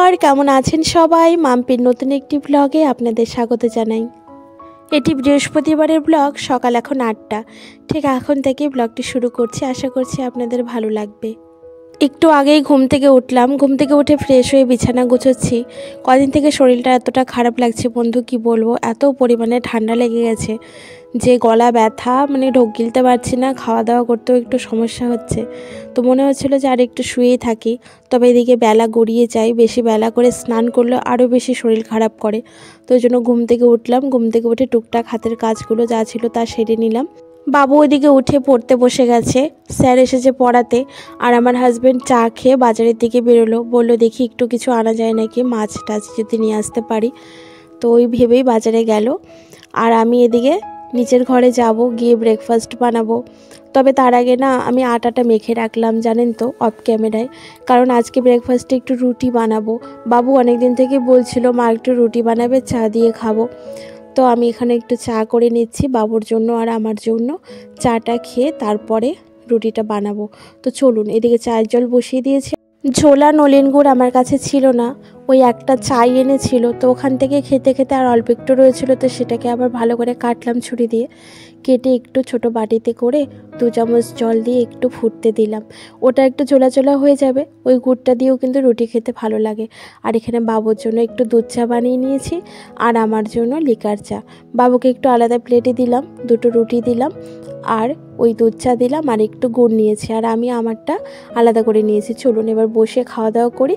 নমস্কার, কেমন আছেন সবাই? মাম্পির নতুন একটি ব্লগে আপনাদের স্বাগত জানাই। এটি বৃহস্পতিবারের ব্লগ। সকাল এখন 8টা। ঠিক এখন থেকেই ব্লগটি শুরু করছি। আশা করছি আপনাদের ভালো লাগবে। একটু আগেই ঘুম থেকে উঠলাম। ঘুম থেকে উঠে ফ্রেশ হয়ে বিছানা গুছোচ্ছি। কদিন থেকে শরীরটা এতটা খারাপ লাগছে বন্ধু, কি বলবো, এত পরিমাণে ঠান্ডা লেগে গেছে যে গলা ব্যথা, মানে ঢোক গিলতে পারছি না, খাওয়া দাওয়া করতেও একটু সমস্যা হচ্ছে। তো মনে হচ্ছিলো যে আর একটু শুয়েই থাকি, তবে এদিকে বেলা গড়িয়ে যায়। বেশি বেলা করে স্নান করলে আরও বেশি শরীর খারাপ করে। তো ওই জন্য ঘুম থেকে উঠলাম। ঘুম থেকে উঠে টুকটাক হাতের কাজগুলো যা ছিল তা সেরে নিলাম। বাবু ওইদিকে উঠে পড়তে বসে গেছে, স্যার এসেছে পড়াতে। আর আমার হাজব্যান্ড চা খেয়ে বাজারের দিকে বেরোলো, বললো দেখি একটু কিছু আনা যায় নাকি, মাছ টাছ যদি নিয়ে আসতে পারি। তো ওই ভেবেই বাজারে গেল। আর আমি এদিকে নিচের ঘরে যাব, গিয়ে ব্রেকফাস্ট বানাবো। তবে তার আগে না আমি আটাটা মেখে রাখলাম, জানেন তো, অফ ক্যামেরায়। কারণ আজকে ব্রেকফাস্টে একটু রুটি বানাবো। বাবু অনেক দিন থেকে বলছিল মা একটু রুটি বানাবে, চা দিয়ে খাবো। তো আমি এখানে একটু চা করে নিচ্ছি বাবুর জন্য আর আমার জন্য। চাটা খেয়ে তারপরে রুটিটা বানাবো। তো চলুন, এদিকে চায়ের জল বসিয়ে দিয়েছি। ঝোলা নলেন গুড় আমার কাছে ছিল না, ওই একটা চাই এনেছিল। তো ওখান থেকে খেতে খেতে আর অল্প একটু রয়েছিল, তো সেটাকে আবার ভালো করে কাটলাম ছুরি দিয়ে। কেটে একটু ছোট বাটিতে করে 2 চামচ জল দিয়ে একটু ফুটতে দিলাম। ওটা একটু ঝোলা ঝোলা হয়ে যাবে, ওই গুড়টা দিয়েও কিন্তু রুটি খেতে ভালো লাগে। আর এখানে বাবুর জন্য একটু দুধ চা বানিয়ে নিয়েছি, আর আমার জন্য লিকার চা। বাবুকে একটু আলাদা প্লেটে দিলাম, 2টো রুটি দিলাম, আর ওই দুধ চা দিলাম, আর একটু গুড় নিয়েছি, আর আমি আমারটা আলাদা করে নিয়েছি। চলুন এবার বসে খাওয়া দাওয়া করি।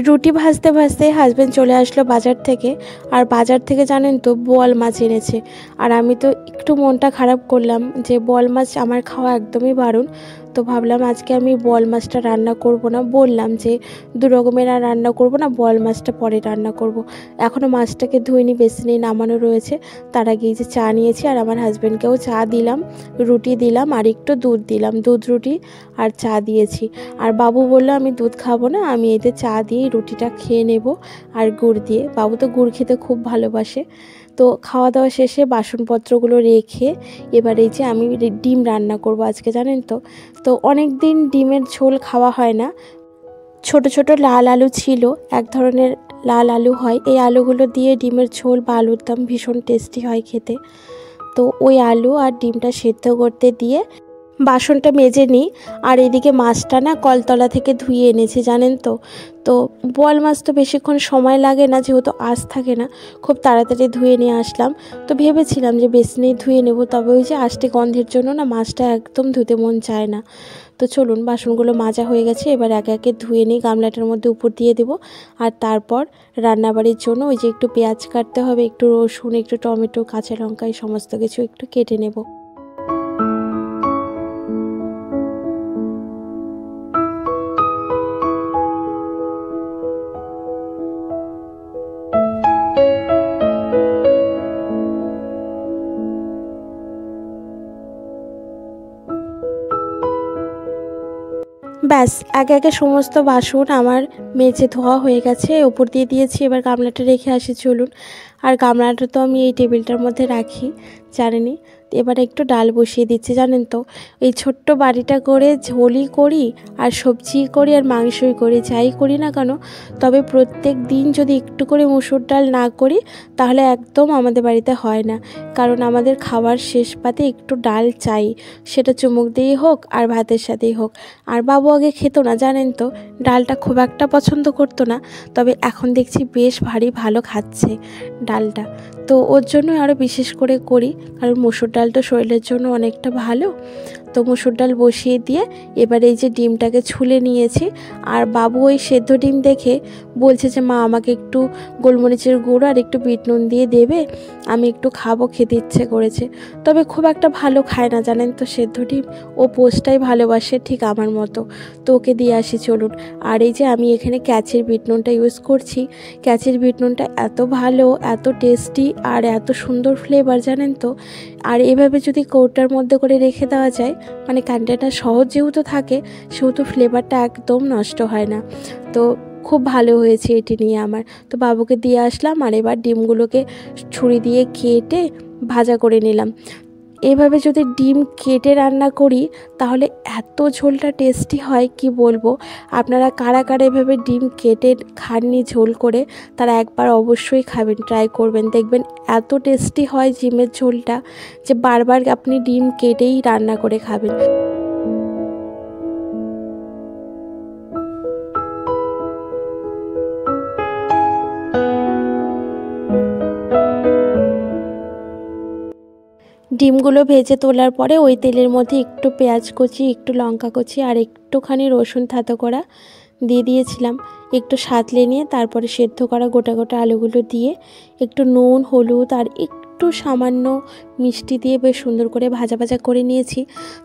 রুটি ভাজতে ভাজতে হাজব্যান্ড চলে আসলো বাজার থেকে। আর বাজার থেকে জানেন তো বোয়াল মাছ এনেছে। আর আমি তো একটু মনটা খারাপ করলাম যে বোয়াল মাছ আমার খাওয়া একদমই বারণ। তো ভাবলাম আজকে আমি বোয়াল মাছটা রান্না করব না, বললাম যে 2 রকমের আর রান্না করব না, বোয়াল মাছটা পরে রান্না করব। এখনও মাছটাকে ধুইনি, বেসিনে নামানো রয়েছে। তার আগে যে চা নিয়েছি, আর আমার হাজব্যান্ডকেও চা দিলাম, রুটি দিলাম, আর একটু দুধ দিলাম, দুধ রুটি আর চা দিয়েছি। আর বাবু বললো আমি দুধ খাবো না, আমি এতে চা দিয়ে রুটিটা খেয়ে নেব আর গুড় দিয়ে। বাবু তো গুড় খেতে খুব ভালোবাসে। তো খাওয়া দাওয়া শেষে বাসনপত্রগুলো রেখে এবার এই যে আমি ডিম রান্না করব আজকে, জানেন তো। তো অনেক দিন ডিমের ঝোল খাওয়া হয় না। ছোট ছোট লাল আলু ছিল, এক ধরনের লাল আলু হয়, এই আলুগুলো দিয়ে ডিমের ঝোল বা আলুর দম ভীষণ টেস্টি হয় খেতে। তো ওই আলু আর ডিমটা সেদ্ধ করতে দিয়ে বাসনটা মেজে নিই। আর এদিকে মাছটা না কলতলা থেকে ধুয়ে এনেছি, জানেন তো। তো বোয়াল মাছ তো বেশিক্ষণ সময় লাগে না, যেহেতু আঁশ থাকে না, খুব তাড়াতাড়ি ধুয়ে নিয়ে আসলাম। তো ভেবেছিলাম যে বেসিনেই ধুয়ে নেব, তবে ওই যে আঁশটি গন্ধের জন্য না মাছটা একদম ধুতে মন চায় না। তো চলুন, বাসনগুলো মাজা হয়ে গেছে, এবার একে একে ধুয়ে নিই, গামলাটার মধ্যে উপর দিয়ে দেবো। আর তারপর রান্নাবাড়ির জন্য ওই যে একটু পেঁয়াজ কাটতে হবে, একটু রসুন, একটু টমেটো, কাঁচা লঙ্কা, এই সমস্ত কিছু একটু কেটে নেব। ব্যাস, একে একে সমস্ত বাসন আমার মেজে ধোয়া হয়ে গেছে, ওপর দিয়ে দিয়েছি। এবার গামলাটা রেখে আসি, চলুন। আর গামলাটা তো আমি এই টেবিলটার মধ্যে রাখি, জানেনই। এবার একটু ডাল বসিয়ে দিচ্ছি, জানেন তো। এই ছোট্ট বাড়িটা করে ঝোলই করি আর সবজি করি আর মাংসই করি, যাই করি না কেন, তবে প্রত্যেক দিন যদি একটু করে মুসুর ডাল না করি তাহলে একদম আমাদের বাড়িতে হয় না। কারণ আমাদের খাবার শেষ পাতে একটু ডাল চাই, সেটা চুমুক দিয়েই হোক আর ভাতের সাথেই হোক। আর বাবু আগে খেত না, জানেন তো, ডালটা খুব একটা পছন্দ করতো না, তবে এখন দেখছি বেশ ভালো খাচ্ছে ডালটা। তো ওর জন্য আরও বিশেষ করে করি, কারণ মুসুর ডালটা শরীরের জন্য অনেকটা ভালো। তো মুসুর ডাল বসিয়ে দিয়ে এবার এই যে ডিমটাকে ছুলে নিয়েছি। আর বাবু ওই সেদ্ধ ডিম দেখে বলছে যে মা আমাকে একটু গোলমরিচের গুঁড়ো আর একটু বিট নুন দিয়ে দেবে, আমি একটু খাবো, খেতে ইচ্ছে করেছে। তবে খুব একটা ভালো খায় না, জানেন তো, সেদ্ধ ডিম। ও পোস্টটাই ভালোবাসে ঠিক আমার মতো। তো ওকে দিয়ে আসি, চলুন। আর এই যে আমি এখানে ক্যাচের বিট নুনটা ইউজ করছি। ক্যাচের বিট নুনটা এত ভালো, এত টেস্টি আর এত সুন্দর ফ্লেভার, জানেন তো। আর এভাবে যদি কৌটার মধ্যে করে রেখে দেওয়া যায়, মানে কন্টেনার সহজ যেহেতু থাকে, সেহেতু ফ্লেভারটা একদম নষ্ট হয় না। তো খুব ভালো হয়েছে এটি নিয়ে আমার। তো বাবুকে দিয়ে আসলাম, আর এবার ডিমগুলোকে ছুরি দিয়ে কেটে ভাজা করে নিলাম। এইভাবে যদি ডিম কেটে রান্না করি তাহলে এত ঝোলটা টেস্টি হয় কি বলবো। আপনারা কারা কারা এভাবে ডিম কেটে খাননি ঝোল করে, তারা একবার অবশ্যই খাবেন, ট্রাই করবেন, দেখবেন এত টেস্টি হয় ডিমের ঝোলটা যে বারবার আপনি ডিম কেটেই রান্না করে খাবেন। ডিমগুলো ভেজে তোলার পরে ওই তেলের মধ্যে একটু পেঁয়াজ কুচি, একটু লঙ্কা কুচি আর একটুখানি রসুন থেতো করা দিয়ে দিয়েছিলাম। একটু সাঁতলে নিয়ে তারপরে সেদ্ধ করা গোটা গোটা আলুগুলো দিয়ে একটু নুন, হলুদ আর একটু সামান্য মিষ্টি দিয়ে বেশ সুন্দর করে ভাজা ভাজা করে নিয়েছি।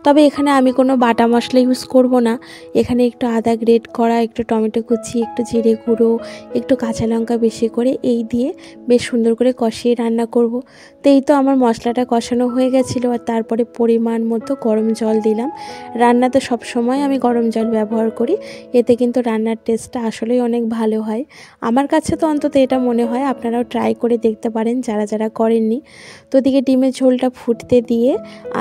তবে এখানে আমি কোনো বাটা মশলা ইউজ করব না। এখানে একটু আদা গ্রেট করা, একটু টমেটো কুচি, একটু জিরে গুঁড়ো, একটু কাঁচা লঙ্কা বেশি করে এই দিয়ে বেশ সুন্দর করে কষিয়ে রান্না করব। তো এই তো আমার মশলাটা কষানো হয়ে গেছিলো আর তারপরে পরিমাণ মতো গরম জল দিলাম। রান্নাতে সবসময় আমি গরম জল ব্যবহার করি, এতে কিন্তু রান্নার টেস্টটা আসলেই অনেক ভালো হয়। আমার কাছে তো অন্তত এটা মনে হয়, আপনারাও ট্রাই করে দেখতে পারেন যারা যারা করেননি। তো ওদিকে ডিমের ঝোলটা ফুটতে দিয়ে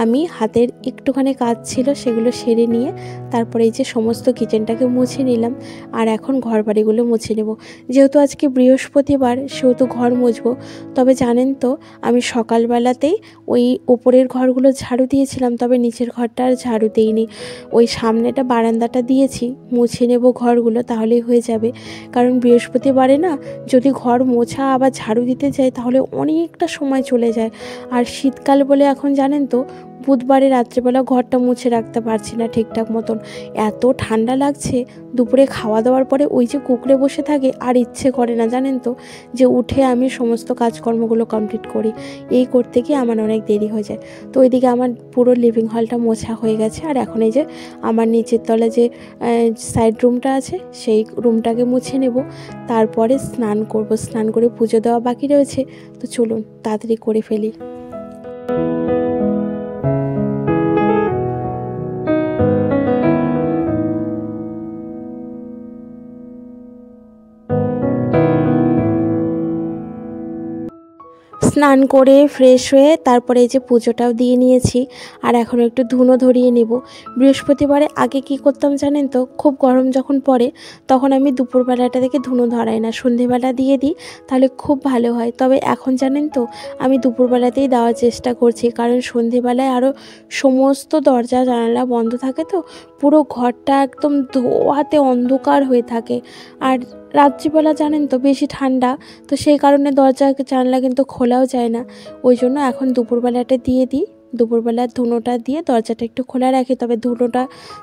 আমি হাতের একটুখানি কাজ ছিল সেগুলো সেরে নিয়ে তারপরে এই যে সমস্ত কিচেনটাকে মুছে নিলাম। আর এখন ঘর বাড়িগুলো মুছে নেব। যেহেতু আজকে বৃহস্পতিবার সেহেতু ঘর মুছবো। তবে জানেন তো আমি সকালবেলাতেই ওই ওপরের ঘরগুলো ঝাড়ু দিয়েছিলাম, তবে নিচের ঘরটা আর ঝাড়ু দিইনি। ওই সামনেটা বারান্দাটা দিয়েছি, মুছে নেব ঘরগুলো তাহলেই হয়ে যাবে। কারণ বৃহস্পতিবারে না যদি ঘর মোছা আবার ঝাড়ু দিতে যাই তাহলে অনেকটা সময় চলে যায়। আর শীতকাল বলে এখন জানেন তো বুধবারে রাত্রেবেলা ঘরটা মুছে রাখতে পারছি না ঠিকঠাক মতন, এত ঠান্ডা লাগছে। দুপুরে খাওয়া দাওয়ার পরে ওই যে কুঁকড়ে বসে থাকে আর ইচ্ছে করে না জানেন তো যে উঠে আমি সমস্ত কাজকর্মগুলো কমপ্লিট করি। এই করতে গিয়ে আমার অনেক দেরি হয়ে যায়। তো ওইদিকে আমার পুরো লিভিং হলটা মোছা হয়ে গেছে। আর এখন এই যে আমার নিচের তলা যে সাইড রুমটা আছে সেই রুমটাকে মুছে নেব, তারপরে স্নান করব। স্নান করে পুজো দেওয়া বাকি রয়েছে, তো চলুন তাড়াতাড়ি করে ফেলি। স্নান করে ফ্রেশ হয়ে তারপরে এই যে পুজোটাও দিয়ে নিয়েছি। আর এখন একটু ধুনো ধরিয়ে নেব। বৃহস্পতিবারে আগে কি করতাম জানেন তো, খুব গরম যখন পড়ে তখন আমি দুপুরবেলাটা থেকে ধুনো ধরাই না, সন্ধেবেলা দিয়ে দিই, তাহলে খুব ভালো হয়। তবে এখন জানেন তো আমি দুপুরবেলাতেই দেওয়ার চেষ্টা করছি, কারণ সন্ধেবেলায় আরও সমস্ত দরজা জানালা বন্ধ থাকে, তো পুরো ঘরটা একদম ধোঁয়াতে অন্ধকার হয়ে থাকে। আর রাত্রিবেলা জানেন তো বেশি ঠান্ডা, তো সেই কারণে দরজা জানলা কিন্তু খোলাও যায় না। ওই জন্য এখন দুপুরবেলাটা দিয়ে দিই। দুপুরবেলার ধুনোটা দিয়ে দরজাটা একটু খোলা রাখি, তবে ধুনোটা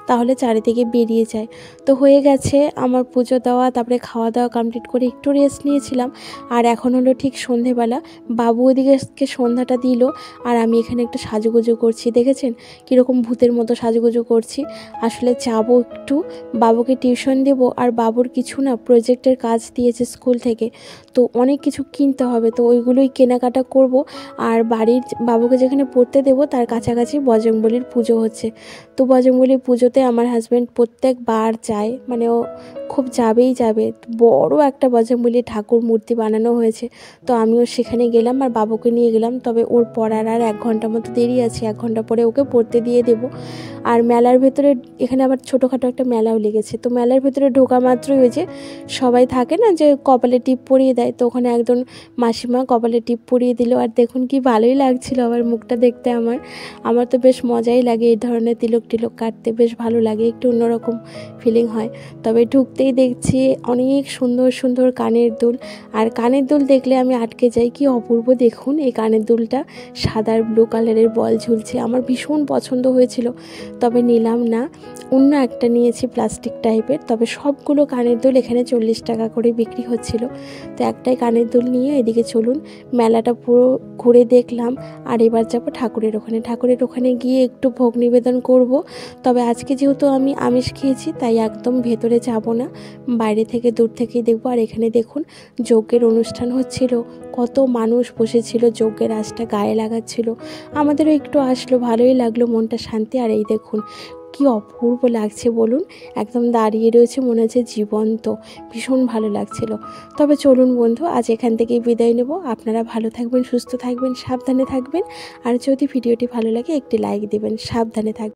তাহলে চারিদিকে বেরিয়ে যায়। তো হয়ে গেছে আমার পুজো দেওয়া, তারপরে খাওয়া দাওয়া কমপ্লিট করে একটু রেস্ট নিয়েছিলাম। আর এখন হলো ঠিক সন্ধেবেলা। বাবু ওইদিকে সন্ধ্যাটা দিল আর আমি এখানে একটু সাজুগুজু করছি। দেখেছেন কীরকম ভূতের মতো সাজুগুজু করছি। আসলে যাবো একটু বাবুকে টিউশন দেব, আর বাবুর কিছু না প্রজেক্টের কাজ দিয়েছে স্কুল থেকে, তো অনেক কিছু কিনতে হবে, তো ওইগুলোই কেনাকাটা করব। আর বাড়ির বাবুকে যেখানে পড়তে দেবো তার কাছাকাছি বজরংবলীর পুজো হচ্ছে। তো বজরংবলীর পুজোতে আমার হাজব্যান্ড প্রত্যেকবার যায়, মানে ও খুব যাবেই যাবে। বড় একটা বজরংবলী ঠাকুর মূর্তি বানানো হয়েছে, তো আমিও সেখানে গেলাম আর বাবুকে নিয়ে গেলাম। তবে ওর পড়ার আর 1 ঘন্টা মতো দেরি আছে, 1 ঘন্টা পরে ওকে পড়তে দিয়ে দেব। আর মেলার ভেতরে এখানে আবার ছোটোখাটো একটা মেলাও লেগেছে, তো মেলার ভেতরে ঢোকা মাত্রই ওই যে সবাই থাকে না যে কপালে টিপ পরিয়ে দেয়, তো ওখানে একজন মাসিমা কপালে টিপ পরিয়ে দিল। আর দেখুন কি ভালোই লাগছিল আবার মুখটা দেখতে। আমার তো বেশ মজাই লাগে এই ধরনের তিলক টিলক কাটতে, বেশ ভালো লাগে, একটু অন্যরকম ফিলিং হয়। তবে ঢুকতেই দেখছি অনেক সুন্দর সুন্দর কানের দুল। আর কানের দুল দেখলে আমি আটকে যাই, কি অপূর্ব দেখুন এই কানের দুলটা, সাদা আর ব্লু কালারের বল ঝুলছে। আমার ভীষণ পছন্দ হয়েছিল, তবে নিলাম না, অন্য একটা নিয়েছি প্লাস্টিক টাইপের। তবে সবগুলো কানের দুল এখানে 40 টাকা করে বিক্রি হচ্ছিল, তো একটাই কানের দুল নিয়ে এদিকে চলুন মেলাটা পুরো ঘুরে দেখলাম। আর এবার যাবো ঠাকুরের ওখানে। ঠাকুরের ওখানে গিয়ে একটু ভোগ নিবেদন করব। তবে আজকে যেহেতু আমি আমিষ খেয়েছি তাই একদম ভেতরে যাব না, বাইরে থেকে দূর থেকেই দেখবো। আর এখানে দেখুন যজ্ঞের অনুষ্ঠান হচ্ছিল, কত মানুষ বসেছিল, যজ্ঞের আঁচটা গায়ে লাগাচ্ছিল। আমাদেরও একটু আসলো, ভালোই লাগলো, মনটা শান্তি। আর এই দেখুন কি অপূর্ব লাগছে বলুন, একদম দাঁড়িয়ে রয়েছে, মনে হচ্ছে জীবন্ত, ভীষণ ভালো লাগছিল। তবে চলুন বন্ধু, আজ এখান থেকেই বিদায় নেব। আপনারা ভালো থাকবেন, সুস্থ থাকবেন, সাবধানে থাকবেন। আর যদি ভিডিওটি ভালো লাগে একটি লাইক দেবেন। সাবধানে থাকবেন।